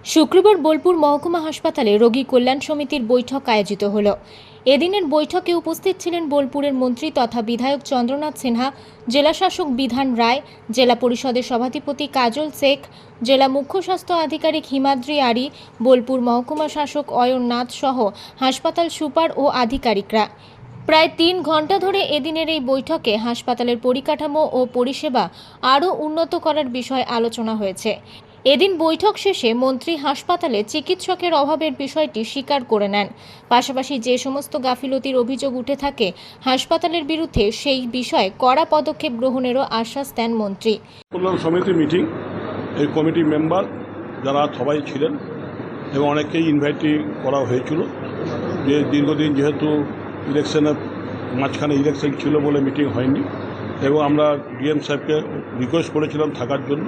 শুক্রবার বোলপুর মহকুমা হাসপাতালে রোগী কল্যাণ সমিতির বৈঠক আয়োজিত হল। এদিনের বৈঠকে উপস্থিত ছিলেন বোলপুরের মন্ত্রী তথা বিধায়ক চন্দ্রনাথ সিনহা, জেলা শাসক বিধান রায়, জেলা পরিষদের সভাধিপতি কাজল শেখ, জেলা মুখ্য স্বাস্থ্য আধিকারিক হিমাদ্রি আরি, বোলপুর মহকুমা শাসক অয়ন নাথ সহ হাসপাতাল সুপার ও আধিকারিকরা। প্রায় 3 ঘন্টা ধরে এদিনের এই বৈঠকে হাসপাতালের পরিকাঠামো ও পরিষেবা আরও উন্নত করার বিষয়ে আলোচনা হয়েছে। এদিন বৈঠক শেষে মন্ত্রী হাসপাতালে চিকিৎসকের অভাবের বিষয়টি স্বীকার করে নেন। পাশাপাশি যে সমস্ত গাফিলতির অভিযোগ উঠে থাকে হাসপাতালের বিরুদ্ধে সেই বিষয়ে কড়া পদক্ষেপ গ্রহণেরও আশ্বাস দেন মন্ত্রী। কল্যাণ সমিতি মিটিং, এই কমিটি মেম্বার যারা সবাই ছিলেন এবং অনেককেই ইনভাইটই করা হয়েছিল যে দীর্ঘদিন যেহেতু ইলেকশনের মাঝখানে ইলেকশন ছিল বলে মিটিং হয়নি এবং আমরা ডিএম সাহেবকে রিকোয়েস্ট করেছিলাম থাকার জন্য।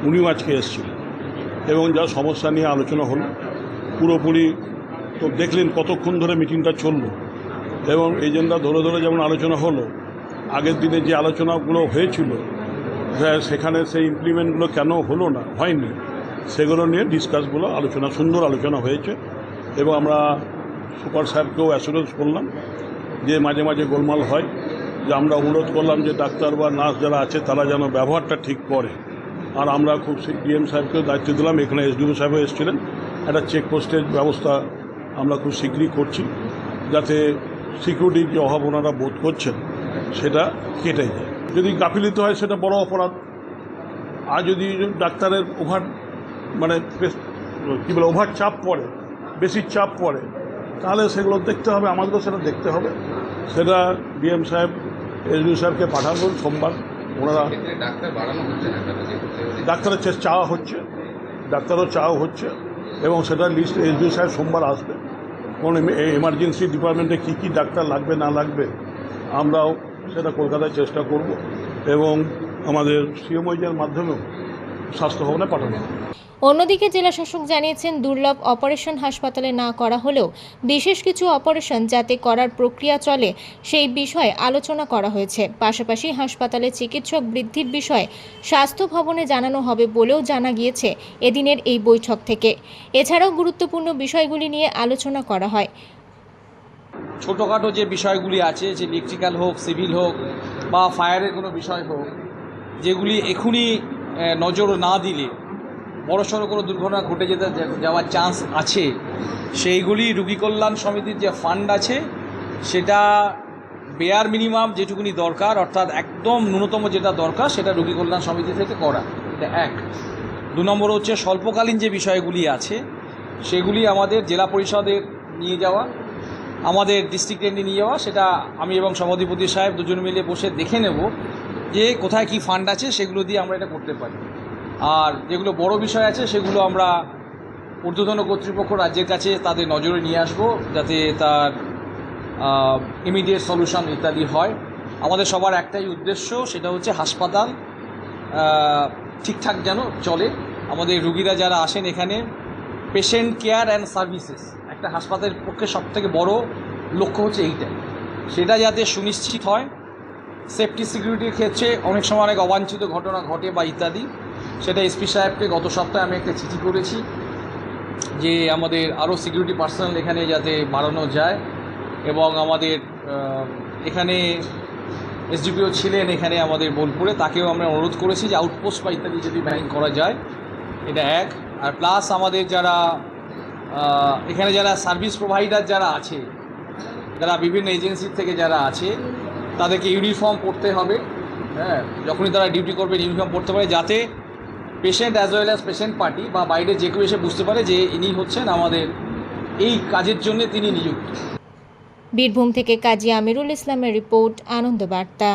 উনিও আজকে এসেছিলেন এবং যা সমস্যা নিয়ে আলোচনা হলো পুরোপুরি তো দেখলেন কতক্ষণ ধরে মিটিংটা চলল এবং এজেন্ডা ধরে ধরে যেমন আলোচনা হলো, আগের দিনে যে আলোচনাগুলো হয়েছিল সেখানে সেই ইমপ্লিমেন্টগুলো কেন হলো না, হয়নি, সেগুলো নিয়ে ডিসকাসগুলো আলোচনা, সুন্দর আলোচনা হয়েছে এবং আমরা সুপার সাহেবকেও অ্যাসুরেন্স করলাম যে মাঝে মাঝে গোলমাল হয়, যে আমরা অনুরোধ করলাম যে ডাক্তার বা নার্স যারা আছে তারা যেন ব্যবহারটা ঠিক করে। আর আমরা খুব ডিএম সাহেবকেও দায়িত্ব দিলাম, এখানে এসডিও সাহেবও এসেছিলেন, একটা চেকপোস্টের ব্যবস্থা আমরা খুব শীঘ্রই করছি যাতে সিকিউরিটির যে অভাব ওনারা বোধ করছেন সেটা কেটে যায়। যদি গাফিলিত হয় সেটা বড় অপরাধ। আর যদি ডাক্তারের ওভার চাপ পড়ে, বেশি চাপ পড়ে, তাহলে সেগুলো দেখতে হবে, আমাদেরও সেটা দেখতে হবে। সেটা ডিএম সাহেব এসডিও সাহেবকে পাঠাবেন সোমবার। ওনারা ডাক্তারের চাওয়া হচ্ছে, ডাক্তারও চাওয়া হচ্ছে এবং সেটা লিস্ট এসডিও সাহেব সোমবার আসবে। কোন এমার্জেন্সি ডিপার্টমেন্টে কী কী ডাক্তার লাগবে না লাগবে আমরাও সেটা কলকাতায় চেষ্টা করব এবং আমাদের সিএমওইজের মাধ্যমেও স্বাস্থ্য ভবনে পাঠানো। অন্যদিকে জেলা শাসক জানিয়েছেন দুর্লভ অপারেশন হাসপাতালে না করা হলেও বিশেষ কিছু অপারেশন যাতে করার প্রক্রিয়া চলে সেই বিষয়ে আলোচনা করা হয়েছে। পাশাপাশি হাসপাতালে চিকিৎসক বৃদ্ধির বিষয়ে স্বাস্থ্য ভবনে জানানো হবে বলেও জানা গিয়েছে এদিনের এই বৈঠক থেকে। এছাড়াও গুরুত্বপূর্ণ বিষয়গুলি নিয়ে আলোচনা করা হয়। ছোটোখাটো যে বিষয়গুলি আছে, যে ইলেকট্রিক্যাল হোক, সিভিল হোক বা ফায়ারের কোনো বিষয় হোক, যেগুলি এখনই নজর না দিলে বড়সড় কোনো দুর্ঘটনা ঘটে যাওয়ার চান্স আছে, সেইগুলি রোগী কল্যাণ সমিতির যে ফান্ড আছে সেটা বেয়ার মিনিমাম যেটুকুনি দরকার, অর্থাৎ একদম ন্যূনতম যেটা দরকার সেটা রোগী কল্যাণ সমিতি থেকে করা, এটা এক। 2 নম্বর হচ্ছে স্বল্পকালীন যে বিষয়গুলি আছে সেগুলি আমাদের জেলা পরিষদের নিয়ে যাওয়া, আমাদের ডিস্ট্রিক্টে নিয়ে যাওয়া, সেটা আমি এবং সভাধিপতি সাহেব দুজন মিলে বসে দেখে নেব যে কোথায় কি ফান্ড আছে, সেগুলো দিয়ে আমরা এটা করতে পারি। আর যেগুলো বড় বিষয় আছে সেগুলো আমরা ঊর্ধ্বতন কর্তৃপক্ষ রাজ্যের কাছে তাদের নজরে নিয়ে আসব যাতে তার ইমিডিয়েট সলিউশন ইত্যাদি হয়। আমাদের সবার একটাই উদ্দেশ্য, সেটা হচ্ছে হাসপাতাল ঠিকঠাক যেন চলে। আমাদের রুগীরা যারা আসেন এখানে, পেশেন্ট কেয়ার অ্যান্ড সার্ভিসেস একটা হাসপাতালের পক্ষে সবথেকে বড় লক্ষ্য হচ্ছে এইটাই, সেটা যাতে সুনিশ্চিত হয়। সেফটি সিকিউরিটির ক্ষেত্রে অনেক সময় অনেক অবাঞ্ছিত ঘটনা ঘটে বা ইত্যাদি, সেটা এসপি সাহেবকে গত সপ্তাহে আমি একটা চিঠি করেছি যে আমাদের আরও সিকিউরিটি পার্সোনাল এখানে যাতে বাড়ানো যায় এবং আমাদের এখানে এসডিপিও ছিলেন এখানে আমাদের বোলপুরে, তাকেও আমরা অনুরোধ করেছি যে আউটপোস্ট বা ইত্যাদি যদি ব্যাং করা যায়, এটা এক। আর প্লাস আমাদের যারা এখানে যারা সার্ভিস প্রোভাইডার যারা আছে, যারা বিভিন্ন এজেন্সির থেকে যারা আছে, তাদেরকে ইউনিফর্ম পরতে হবে। হ্যাঁ, যখনই তারা ডিউটি করবে ইউনিফর্ম পরতে পারে, যাতে patient as well as patient party বা বাইরে যে কেউ এসে বুঝতে পারে যে ইনি হচ্ছেন আমাদের এই কাজের জন্য তিনি নিযুক্ত। বীরভূম থেকে কাজী আমিরুল ইসলামের রিপোর্ট, আনন্দ বার্তা।